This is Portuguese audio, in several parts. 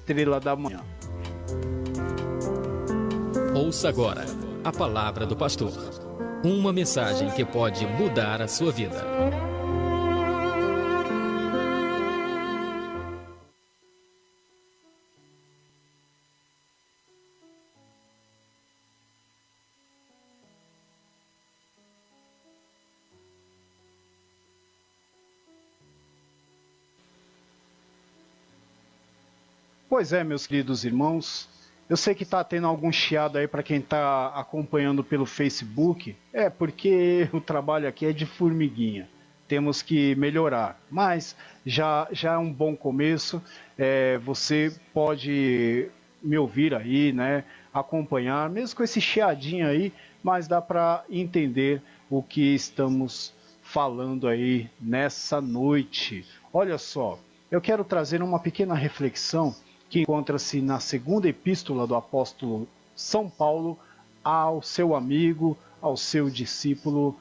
estrela da manhã. Ouça agora a palavra do pastor. Uma mensagem que pode mudar a sua vida. Pois é, meus queridos irmãos, eu sei que está tendo algum chiado aí para quem está acompanhando pelo Facebook, porque o trabalho aqui é de formiguinha, temos que melhorar, mas já é um bom começo. Você pode me ouvir aí, né, acompanhar, mesmo com esse chiadinho aí, mas dá para entender o que estamos falando aí nessa noite. Olha só, eu quero trazer uma pequena reflexão que encontra-se na segunda epístola do apóstolo São Paulo ao seu amigo, ao seu discípulo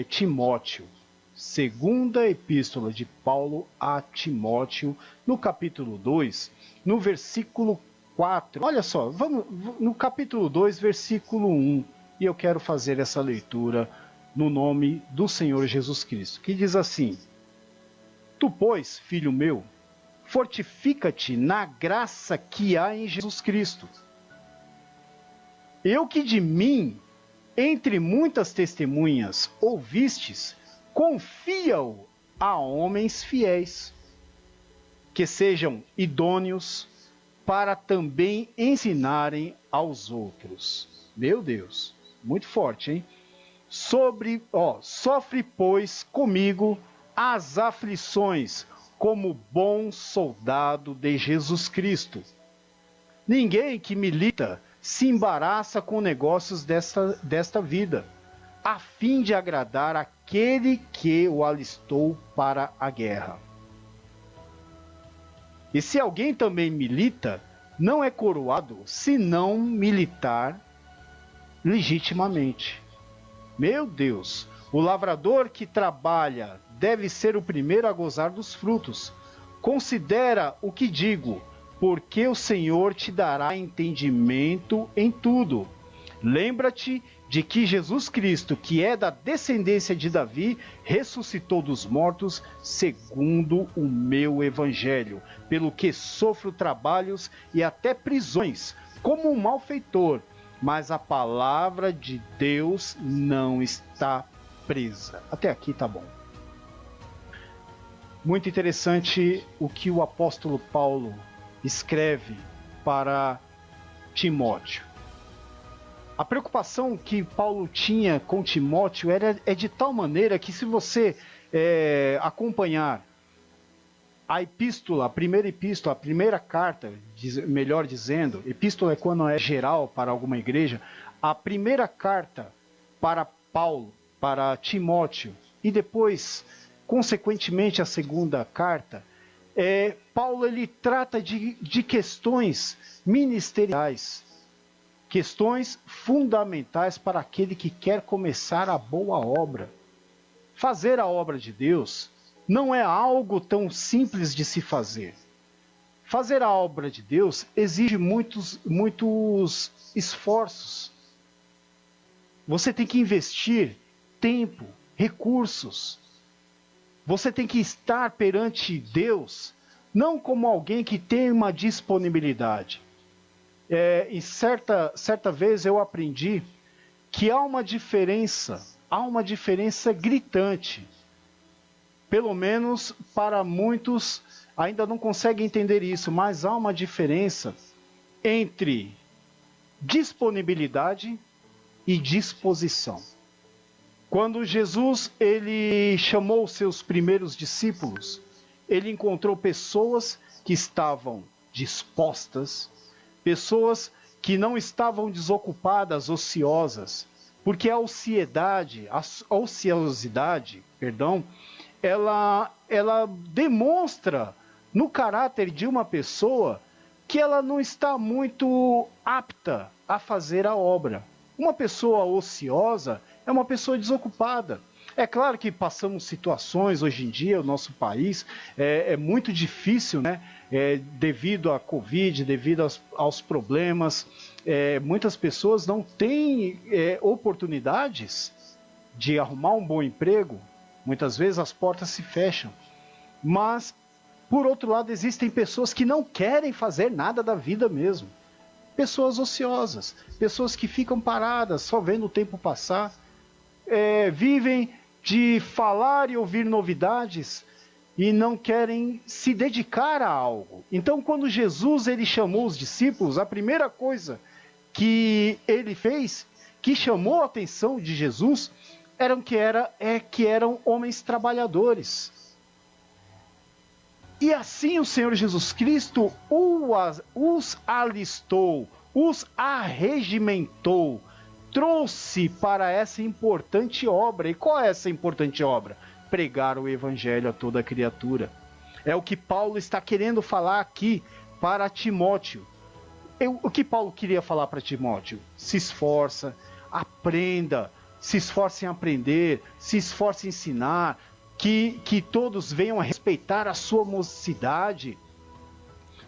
Timóteo. Segunda epístola de Paulo a Timóteo, no capítulo 2, no versículo 4. Olha só, vamos no capítulo 2, versículo 1, e eu quero fazer essa leitura no nome do Senhor Jesus Cristo, que diz assim: Tu, pois, filho meu, fortifica-te na graça que há em Jesus Cristo. Eu que de mim, entre muitas testemunhas, ouvistes, confia-o a homens fiéis, que sejam idôneos para também ensinarem aos outros. Meu Deus, muito forte, hein? Sofre, pois, comigo as aflições, como bom soldado de Jesus Cristo. Ninguém que milita se embaraça com negócios desta vida, a fim de agradar aquele que o alistou para a guerra. E se alguém também milita, não é coroado, senão militar legitimamente. Meu Deus! O lavrador que trabalha deve ser o primeiro a gozar dos frutos. Considera o que digo, porque o Senhor te dará entendimento em tudo. Lembra-te de que Jesus Cristo, que é da descendência de Davi, ressuscitou dos mortos segundo o meu evangelho, pelo que sofro trabalhos e até prisões, como um malfeitor, mas a palavra de Deus não está presa. Até aqui tá bom. Muito interessante o que o apóstolo Paulo escreve para Timóteo. A preocupação que Paulo tinha com Timóteo é de tal maneira que, se você acompanhar a primeira carta, melhor dizendo, epístola é quando é geral para alguma igreja, a primeira carta para Paulo, para Timóteo, e depois, consequentemente, a segunda carta, Paulo ele trata de questões ministeriais, questões fundamentais para aquele que quer começar a boa obra. Fazer a obra de Deus não é algo tão simples de se fazer. Fazer a obra de Deus exige muitos esforços. Você tem que investir tempo, recursos. Você tem que estar perante Deus, não como alguém que tem uma disponibilidade. E certa vez eu aprendi que há uma diferença gritante. Pelo menos para muitos ainda não conseguem entender isso, mas há uma diferença entre disponibilidade e disposição. Quando Jesus ele chamou os seus primeiros discípulos, ele encontrou pessoas que estavam dispostas, pessoas que não estavam desocupadas, ociosas, porque a ociosidade, ela demonstra no caráter de uma pessoa que ela não está muito apta a fazer a obra. Uma pessoa ociosa é uma pessoa desocupada. É claro que passamos situações hoje em dia, o nosso país é muito difícil, né? Devido à Covid, devido aos problemas, muitas pessoas não têm oportunidades de arrumar um bom emprego. Muitas vezes as portas se fecham. Mas, por outro lado, existem pessoas que não querem fazer nada da vida mesmo. Pessoas ociosas, pessoas que ficam paradas, só vendo o tempo passar, vivem de falar e ouvir novidades e não querem se dedicar a algo. Então, quando Jesus ele chamou os discípulos, a primeira coisa que ele fez, que chamou a atenção de Jesus, que eram homens trabalhadores. E assim o Senhor Jesus Cristo os alistou, os arregimentou, trouxe para essa importante obra. E qual é essa importante obra? Pregar o evangelho a toda criatura. É o que Paulo está querendo falar aqui para Timóteo. O que Paulo queria falar para Timóteo? Se esforça, aprenda, se esforce em aprender, se esforce em ensinar, que todos venham a respeitar a sua mocidade,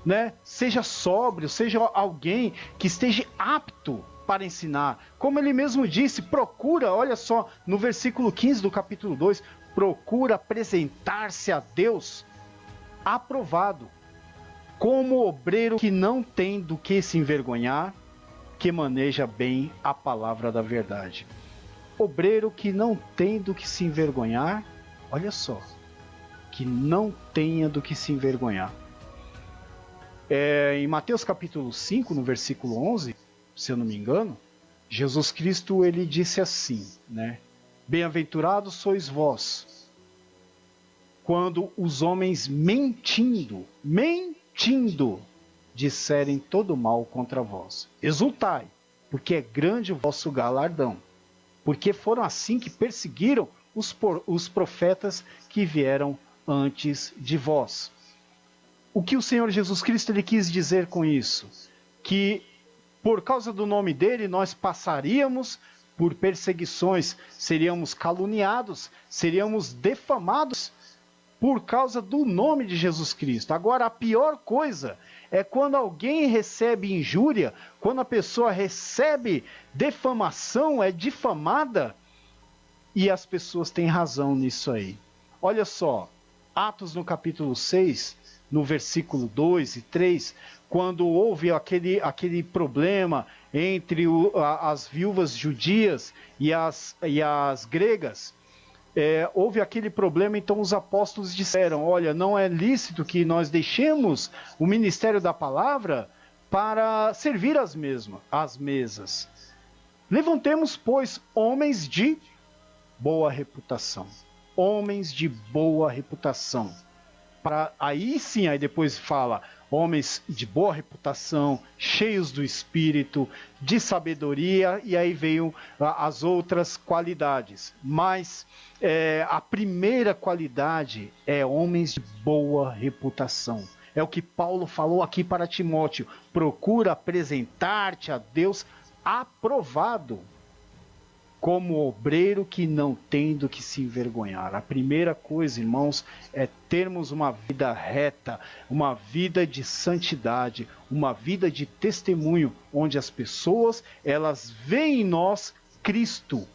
né? Seja sóbrio, seja alguém que esteja apto para ensinar. Como ele mesmo disse, procura, olha só, no versículo 15 do capítulo 2, procura apresentar-se a Deus aprovado, como obreiro que não tem do que se envergonhar, que maneja bem a palavra da verdade. Obreiro que não tem do que se envergonhar, olha só, que não tenha do que se envergonhar. Em Mateus capítulo 5, no versículo 11, se eu não me engano, Jesus Cristo ele disse assim, né? Bem-aventurados sois vós, quando os homens mentindo, disserem todo mal contra vós. Exultai, porque é grande o vosso galardão, porque foram assim que perseguiram os profetas que vieram antes de vós. O que o Senhor Jesus Cristo ele quis dizer com isso? Que por causa do nome dele, nós passaríamos por perseguições, seríamos caluniados, seríamos defamados por causa do nome de Jesus Cristo. Agora, a pior coisa é quando alguém recebe injúria, quando a pessoa recebe defamação, é difamada, e as pessoas têm razão nisso aí. Olha só, Atos no capítulo 6, no versículo 2 e 3, quando houve aquele problema entre as viúvas judias e as gregas, houve aquele problema, então os apóstolos disseram, olha, não é lícito que nós deixemos o ministério da palavra para servir as mesas. Levantemos, pois, homens de boa reputação. Homens de boa reputação. Aí depois fala, homens de boa reputação, cheios do Espírito, de sabedoria, e aí veio as outras qualidades. Mas a primeira qualidade é homens de boa reputação. É o que Paulo falou aqui para Timóteo. Procura apresentar-te a Deus aprovado, como obreiro que não tem do que se envergonhar. A primeira coisa, irmãos, é termos uma vida reta, uma vida de santidade, uma vida de testemunho, onde as pessoas, elas veem em nós Cristo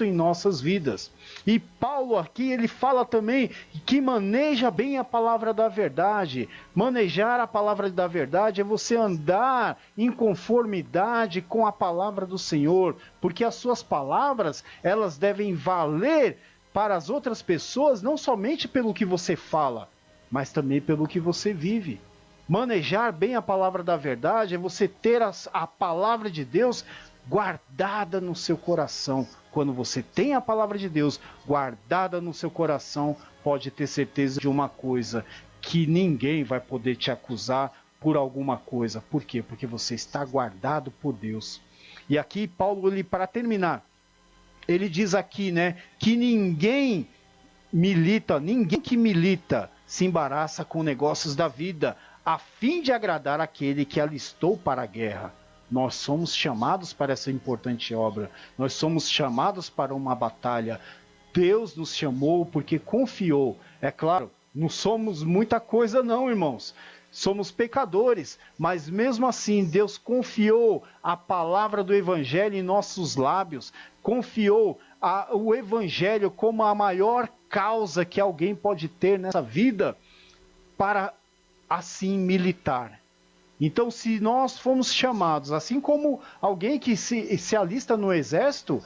em nossas vidas. E Paulo aqui, ele fala também que maneja bem a palavra da verdade. Manejar a palavra da verdade é você andar em conformidade com a palavra do Senhor, porque as suas palavras, elas devem valer para as outras pessoas, não somente pelo que você fala, mas também pelo que você vive. Manejar bem a palavra da verdade é você ter a palavra de Deus guardada no seu coração. Quando você tem a palavra de Deus guardada no seu coração, pode ter certeza de uma coisa, que ninguém vai poder te acusar por alguma coisa. Por quê? Porque você está guardado por Deus. E aqui Paulo, para terminar, ele diz aqui, né, que ninguém que milita se embaraça com negócios da vida, a fim de agradar aquele que alistou para a guerra. Nós somos chamados para essa importante obra. Nós somos chamados para uma batalha. Deus nos chamou porque confiou. É claro, não somos muita coisa não, irmãos. Somos pecadores, mas mesmo assim Deus confiou a palavra do Evangelho em nossos lábios, confiou o Evangelho como a maior causa que alguém pode ter nessa vida para assim militar. Então, se nós fomos chamados, assim como alguém que se alista no exército,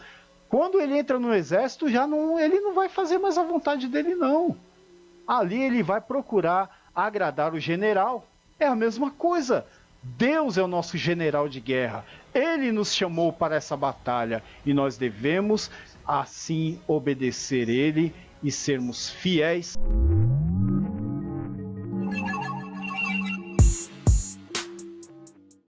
quando ele entra no exército, ele não vai fazer mais a vontade dele, não. Ali ele vai procurar agradar o general. É a mesma coisa. Deus é o nosso general de guerra. Ele nos chamou para essa batalha e nós devemos, assim, obedecer ele e sermos fiéis.